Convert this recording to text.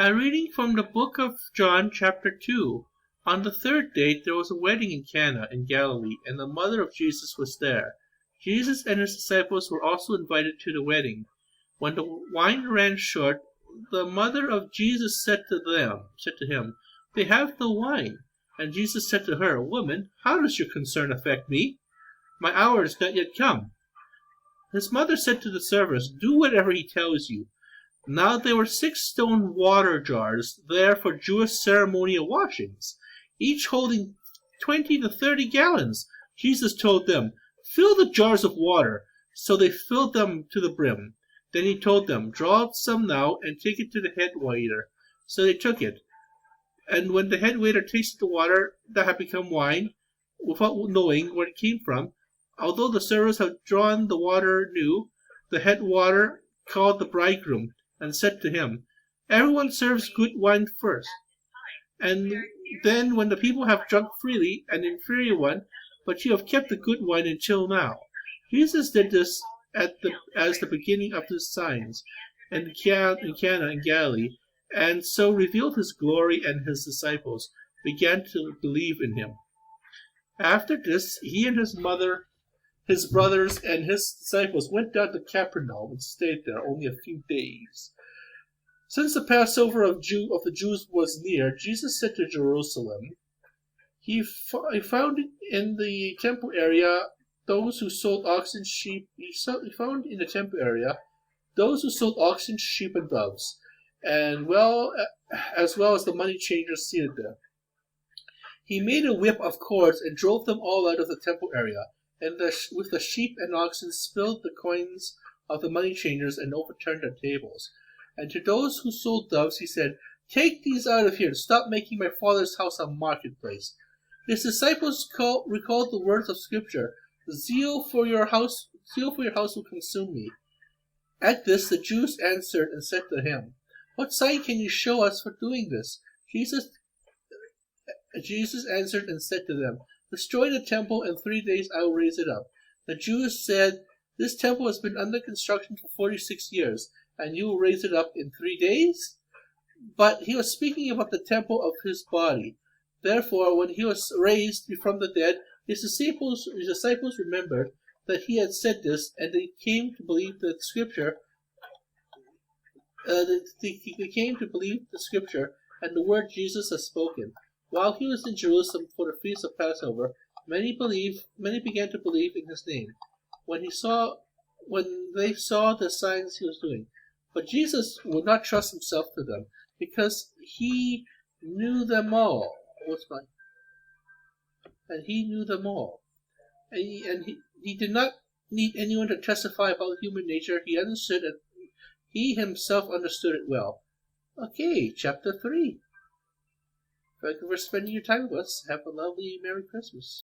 A reading from the book of John, chapter 2. On the third day there was a wedding in Cana in Galilee, and the mother of Jesus was there. Jesus and his disciples were also invited to the wedding. When the wine ran short, the mother of Jesus said to him, "They have no wine." And Jesus said to her, "Woman, how does your concern affect me? My hour is not yet come." His mother said to the servants, "Do whatever he tells you." Now there were 6 stone water jars there for Jewish ceremonial washings, each holding 20 to 30 gallons. Jesus told them, "Fill the jars of water." So they filled them to the brim. Then he told them, "Draw out some now and take it to the head waiter." So they took it. And when the head waiter tasted the water that had become wine, without knowing where it came from, although the servants had drawn the water new, the head waiter called the bridegroom and said to him, "Everyone serves good wine first, and then when the people have drunk freely, an inferior one, but you have kept the good wine until now." Jesus did this as the beginning of his signs in Cana in Galilee, and so revealed his glory, and his disciples began to believe in him. After this, he and his mother, his brothers, and his disciples went down to Capernaum and stayed there only a few days. Since the Passover of the Jews was near, Jesus said to Jerusalem. He found in the temple area those who sold oxen, sheep. He found in the temple area those who sold oxen, sheep, and doves, and as well as the money changers seated there. He made a whip of cords and drove them all out of the temple area, and with the sheep and oxen spilled the coins of the money changers and overturned their tables. And to those who sold doves he said, "Take these out of here and stop making my Father's house a marketplace." His disciples recalled the words of Scripture, "Zeal for your house will consume me." At this the Jews answered and said to him, "What sign can you show us for doing this?" Jesus answered and said to them, "Destroy the temple, and 3 days I will raise it up." The Jews said, "This temple has been under construction for 46 years, and you will raise it up in 3 days?" But he was speaking about the temple of his body. Therefore, when he was raised from the dead, his disciples remembered that he had said this, and they came to believe the Scripture. They came to believe the Scripture and the word Jesus had spoken. While he was in Jerusalem for the feast of Passover, many began to believe in his name when they saw the signs he was doing. But Jesus would not trust himself to them, because he knew them all. And he knew them all. And he did not need anyone to testify about human nature. He understood it. He himself understood it well. Okay, chapter 3. Thank you for spending your time with us. Have a lovely Merry Christmas.